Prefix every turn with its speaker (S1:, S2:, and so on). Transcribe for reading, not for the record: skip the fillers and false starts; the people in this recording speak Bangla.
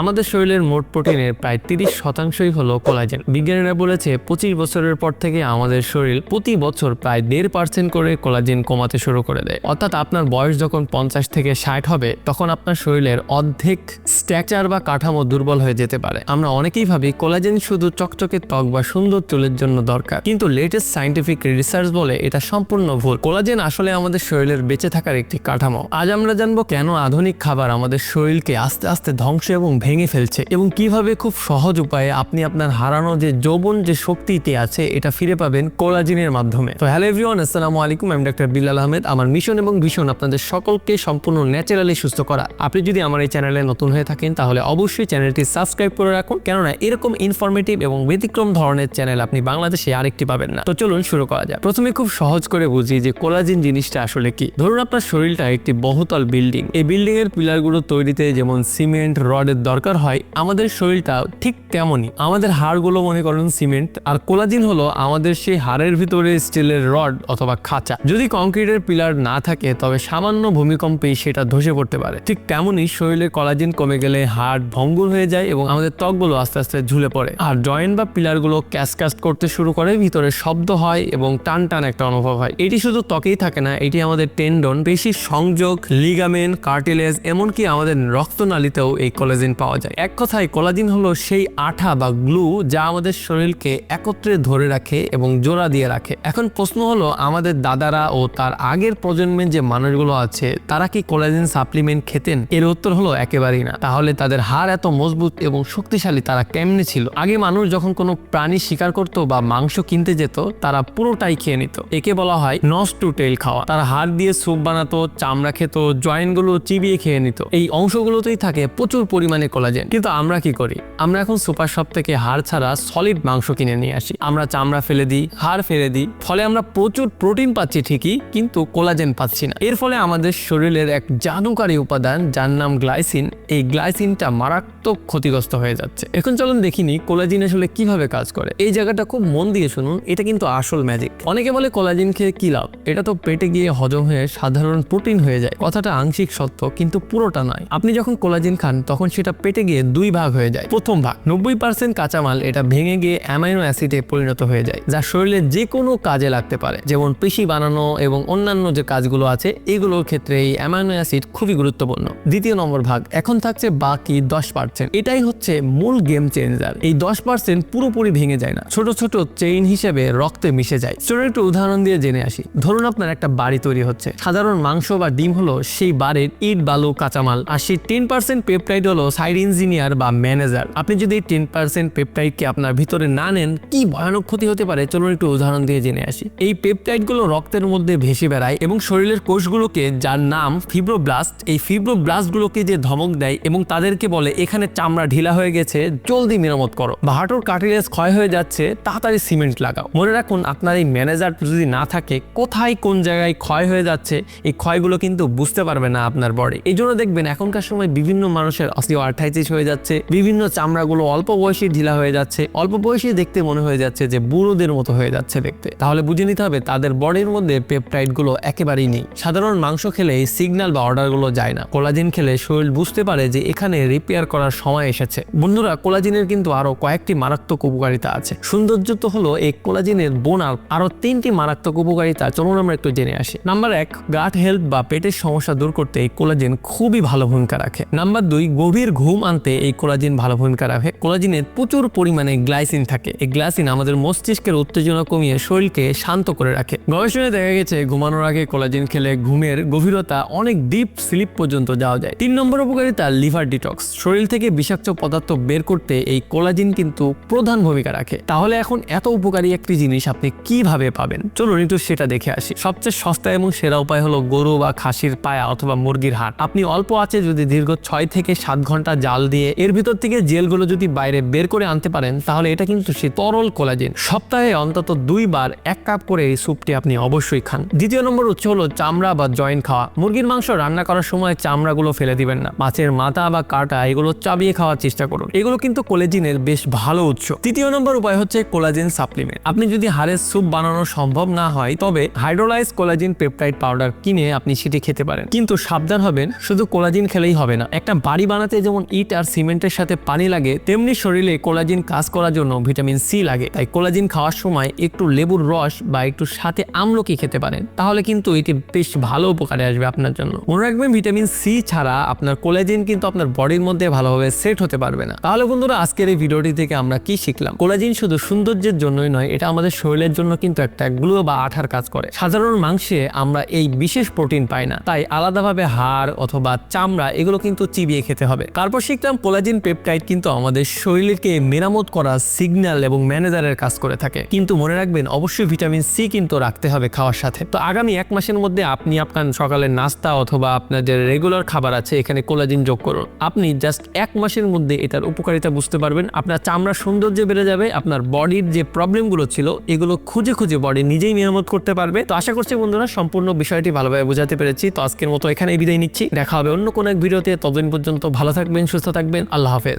S1: আমাদের শরীরের মোট প্রোটিনের প্রায় 30% হলো কোলাজেন। বিজ্ঞানীরা বলেছে 25 বছরের পর থেকে আমাদের শরীর প্রতি বছর প্রায় 1.5% করে কোলাজেন কমাতে শুরু করে দেয়। অর্থাৎ আপনার বয়স যখন 50 থেকে 60 হবে তখন আপনার শরীরের অর্ধেক স্ট্রাকচার বা কাঠামো দুর্বল হয়ে যেতে পারে। আমরা অনেকেই ভাবি কোলাজেন শুধু চকচকে ত্বক বা সুন্দর চুলের জন্য দরকার, কিন্তু লেটেস্ট সায়েন্টিফিক রিসার্চ বলে এটা সম্পূর্ণ ভুল। কোলাজেন আসলে আমাদের শরীরের বেঁচে থাকার একটি কাঠামো। আজ আমরা জানবো কেন আধুনিক খাবার আমাদের শরীরকে আস্তে আস্তে ধ্বংস এবং ভেঙে ফেলছে, এবং কিভাবে খুব সহজ উপায়ে আপনি আপনার হারানো যে যৌবন যে শক্তিটি আছে এটা ফিরে পাবেন কোলাজেনের মাধ্যমে। তো হ্যালো এভরিওয়ান, আসসালামু আলাইকুম। আমি ডাক্তার বিল্লাল আহমেদ। আমার মিশন এবং ভিশন আপনাদের সকলকে সম্পূর্ণ ন্যাচারালি সুস্থ করা। আপনি যদি আমার এই চ্যানেলে নতুন হয়ে থাকেন তাহলে অবশ্যই চ্যানেলটি সাবস্ক্রাইব করে রাখুন, কেননা এরকম ইনফরমেটিভ এবং ব্যতিক্রম ধরনের চ্যানেল আপনি বাংলাদেশে আরেকটি পাবেন না। তো চলুন শুরু করা যাক। প্রথমে খুব সহজ করে বুঝি যে কোলাজেন জিনিসটা আসলে কি। ধরুন আপনার শরীরটা একটি বহুতল বিল্ডিং। এই বিল্ডিং এর পিলারগুলো তৈরিতে যেমন সিমেন্ট রডের দরকার হয়, আমাদের শরীরটা ঠিক তেমনই। আমাদের হাড়গুলো মনে করেন সিমেন্ট, আর কোলাজেন হলো আমাদের সেই হাড়ের ভিতরে স্টিলের রড অথবা খাঁচা। যদি কংক্রিটের পিলার না থাকে তবে সামান্য ভূমিকম্পেই সেটা ধসে পড়তে পারে। ঠিক তেমনই শরীরে কোলাজেন কমে গেলে হাড় ভঙ্গুর হয়ে যায় এবং আমাদের ত্বকগুলো আস্তে আস্তে ঝুলে পড়ে, আর জয়েন্ট বা পিলারগুলো ক্যাসকাস্ট করতে শুরু করে, ভিতরে শব্দ হয় এবং টান টান একটা অনুভব হয়। এটি শুধু ত্বকেই থাকে না, এটি আমাদের টেন্ডন, পেশির সংযোগ, লিগামেন্ট, কার্টিলেজ, এমনকি আমাদের রক্তনালীতেও এই কোলাজেন পাওয়া যায়। এক কথায় কোলাজেন হলো সেই আঠা বা গ্লু যা আমাদের শরীরকে একত্রে ধরে রাখে এবং জোড়া দিয়ে রাখে। এখন প্রশ্ন হলো, আমাদের দাদারা ও তার আগের প্রজন্মের যে মানুষগুলো আছে তারা কি কোলাজেন সাপ্লিমেন্ট খেতেন? এর উত্তর হলো একেবারেই না। তাহলে তাদের হাড় এত মজবুত এবং শক্তিশালী তারা কেমনে ছিল? আগে মানুষ যখন কোনো প্রাণী শিকার করতো বা মাংস কিনতে যেত তারা পুরোটাই খেয়ে নিত। একে বলা হয় নস টু টেল খাওয়া। তারা হাড় দিয়ে স্যুপ বানাতো, চামড়া খেত, জয়েন্টগুলো চিবিয়ে খেয়ে নিত। এই অংশগুলোতেই থাকে প্রচুর পরিমাণে কোলাজেন। কিন্তু আমরা কি করি? আমরা এখন সুপার শপ থেকে হাড় ছাড়া সলিড মাংস কিনে নিয়ে আসি। আমরা চামড়া ফেলে দিই, হাড় ফেলে দিই, ফলে আমরা প্রচুর প্রোটিন পাচ্ছি ঠিকই, কিন্তু কোলাজেন পাচ্ছি না। এর ফলে আমাদের শরীরের এক জাদুকারী উপাদান যার নাম গ্লাইসিন, এই গ্লাইসিনটা মারাত্মক ক্ষতিগ্রস্ত হয়ে যাচ্ছে। এখন চলুন দেখিনি কোলাজেন আসলে কিভাবে কাজ করে। এই জায়গাটা খুব মন দিয়ে শুনুন, এটা কিন্তু আসল ম্যাজিক। অনেকে বলে কোলাজেন খেয়ে কি লাভ, এটা তো পেটে গিয়ে হজম হয়ে সাধারণ প্রোটিন হয়ে যায়। কথাটা আংশিক সত্য, কিন্তু পুরোটা নয়। আপনি যখন কোলাজেন খান তখন সেটা পেটে গিয়ে দুই ভাগ হয়ে যায়। প্রথম ভাগ 90% কাঁচামাল, এটা ভেঙে গিয়ে অ্যামাইনো অ্যাসিডে পরিণত হয়ে যায়, যা শরীরের যে কোনো কাজে লাগতে পারে, যেমন পেশি বানানো এবং অন্যান্য যে কাজগুলো আছে এগুলোর ক্ষেত্রে এই অ্যামাইনো অ্যাসিড খুবই গুরুত্বপূর্ণ। দ্বিতীয় নম্বর ভাগ এখন থাকছে বাকি 10%। এটাই হচ্ছে মূল গেম চেঞ্জার। এই 10% পুরোপুরি ভেঙে যায় না, ছোট ছোট চেইন হিসেবে রক্তে মিশে যায়। চলুন একটু উদাহরণ দিয়ে জেনে আসি। ধরুন আপনার একটা বাড়ি তৈরি হচ্ছে। সাধারণ মাংস বা ডিম হলো সেই বাড়ির ইট বালু কাঁচামাল, আর সেই 10% পেপটাইড হলো সাইড ইঞ্জিনিয়ার বা ম্যানেজার। আপনি যদি 10% পেপটাইডকে আপনার ভিতরে না নেন কি ভয়ানক ক্ষতি হতে পারে, চলুন একটু উদাহরণ দিয়ে জেনে আসি। এই পেপটাইডগুলো রক্তের মধ্যে ভেসে বেড়ায় এবং শরীরের কোষগুলোকে, যার নাম ফিব্রোব্লাস্ট, এই ফিব্রোব্লাস্টগুলোকে যে ধমক দেয় এবং তাদেরকে বলে এখানে চামড়া ঢিলা হয়ে গেছে, জলদি মেরামত করো, বা হাঁটুর কার্টিলেজ ক্ষয় হয়ে যাচ্ছে, তাড়াতাড়ি সিমেন্ট লাগাও। মনে রাখুন, আপনার এই ম্যানেজার যদি না থাকে, কোথায় কোন জায়গায় ক্ষয় হয়ে যাচ্ছে এই ক্ষয়গুলো কিন্তু বুঝতে পারবে না আপনার বডি। এই জন্য দেখবেন এখনকার সময় বিভিন্ন মানুষের অস্টিওআর্থ্রাইটিস হয়ে যাচ্ছে, বিভিন্ন চামড়াগুলো অল্প বয়সী ঢিলা হয়ে যাচ্ছে, অল্প বয়সী দেখতে মনে হয়ে যাচ্ছে যে বুড়োদের মতো হয়ে যাচ্ছে দেখতে। তাহলে বুঝে নিতে হবে তাদের বডির মধ্যে পেপটাইডগুলো একেবারেই নেই। সাধারণ মাংস খেলে এই সিগন্যাল বা অর্ডারগুলো যায় না। কোলাজেন খেলে শরীর বুঝতে পারে যে এখানে রিপেয়ার করার সময় এসেছে। বন্ধুরা, কোলাজেনের কিন্তু আরো কয়েকটি মারাত্মক উপকারিতা আছে। সৌন্দর্য তো হলো এই কোলাজেনের বোনার আরো 3টি মারাত্মক উপকারিতা, চলুন আমরা একটু জেনে আসি। নাম্বার 1, গাট হেলথ বা পেটের সমস্যা দূর করতে এই কোলাজেন খুবই ভালো ভূমিকা রাখে। নাম্বার 2, গভীর ঘুম আনতে এই কোলাজেন ভালো ভূমিকা রাখে। কোলাজেনের প্রচুর পরিমাণে গ্লাইসিন থাকে। এই গ্লাইসিন আমাদের মস্তিষ্কের উত্তেজনা কমিয়ে শরীরকে শান্ত করে রাখে। গবেষণায় দেখা গেছে ঘুমানোর আগে কোলাজেন খেলে ঘুমের গভীরতা অনেক ডিপ স্লিপ পর্যন্ত যাওয়া যায়। 3 নম্বর উপকারিতা, লিভার ডিটক্স। শরীর থেকে বিষাক্ত পদার্থ বের করতে এই কোলাজেন কিন্তু প্রধান ভূমিকা রাখে। তাহলে এখন এত উপকারী একটি জিনিস আপনি কিভাবে পাবেন, চলুন একটু সেটা দেখে আসি। সবচেয়ে সস্তা এবং সেরা উপায় হলো গরু বা খাসির পায়া অথবা মুরগির হাড়। আপনি অল্প আছে যদি দীর্ঘ 6 থেকে 7 ঘন্টা জাল দিয়ে এর ভিতর থেকে জেলগুলো যদি বাইরে বের করে আনতে পারেন, তাহলে এটা কিন্তু সেই তরল কোলাজেন। সপ্তাহে অন্তত 2 বার 1 কাপ করে এই স্যুপটি আপনি অবশ্যই খান। দ্বিতীয় নম্বর উৎস হলো চামড়া বা জয়েন্ট খাওয়া। মুরগির মাংস রান্না করার সময় চামড়াগুলো ফেলে দিবেন না। মাছের মাথা বা কাটা এগুলো চাবিয়ে খাওয়ার চেষ্টা করুন, এগুলো কিন্তু কোলাজেনের বেশ ভালো উৎস। তৃতীয় নম্বর উপায় হচ্ছে কোলাজেন সাপ্লিমেন্ট। আপনি যদি হাড়ের স্যুপ বানানো সম্ভব না হয় তবে হাইড্রোলাইজ কোলাজেন পেপটাইড পাউডার কিনে আপনি সেটি খেতে পারেন। কিন্তু সাবধান হবেন, শুধু কোলাজেন খেলেই হবে না। একটা বাড়ি বানাতে যেমন ইট আর সিমেন্টের সাথে পানি লাগে, তেমনি শরীরে কোলাজেন কাজ করার জন্য ভিটামিন সি লাগে। তাই কোলাজেন খাওয়ার সময় একটু লেবুর রস বা একটু সাথে আমলকি খেতে পারেন, তাহলে কিন্তু এটি বেশ ভালো উপকারে আসবে আপনার জন্য। মনে রাখবেন ভিটামিন সি ছাড়া আপনার কোলাজেন কিন্তু আপনার বডির মধ্যে ভালোভাবে সেট হতে পারবে না। তাহলে বন্ধুরা, আজকের এই ভিডিওটি থেকে আমরা কি শিখলাম? কোলাজেন শুধু সৌন্দর্যের জন্যই নয়, এটা আমাদের শরীরের জন্য কিন্তু একটা গ্লু বা আঠার কাজ করে। সাধারণ মাংসে আমরা এই বিশেষ প্রোটিন পাই না, তাই আলাদাভাবে হাড় অথবা চামড়া এগুলো কিন্তু চিবিয়ে খেতে হবে। তারপর শিখলাম কোলাজেন পেপটাইড কিন্তু আমাদের শরীরকে মেরামত করা সিগন্যাল এবং ম্যানেজারের কাজ করে থাকে। কিন্তু মনে রাখবেন অবশ্যই ভিটামিন সি কিন্তু রাখতে হবে খাওয়ার সাথে। তো আগামী 1 মাসের মধ্যে আপনি আপনার সকালের নাস্তা অথবা আপনার যে রেগুলার খাবার আছে এখানে কোলাজেন যোগ করুন। আপনি জাস্ট 1 মাসের মধ্যে এটার উপকারিতা বুঝতে পারবেন। আপনার চামড়ার সৌন্দর্য বেড়ে যাবে, আপনার বডির যে প্রবলেমগুলো ছিল এগুলো খুঁজে খুঁজে বডি নিজেই মেরামত করতে পারবে। তো আশা করছি বন্ধুরা সম্পূর্ণ বিষয়টি ভালোভাবে বোঝাতে পেরেছি। তো আজকের মতো এখানেই বিদায় নিচ্ছি, দেখা হবে অন্য কোনো এক ভিডিওতে। ততদিন পর্যন্ত ভালো থাকবেন, সুস্থ থাকবেন, আল্লাহ হাফেজ।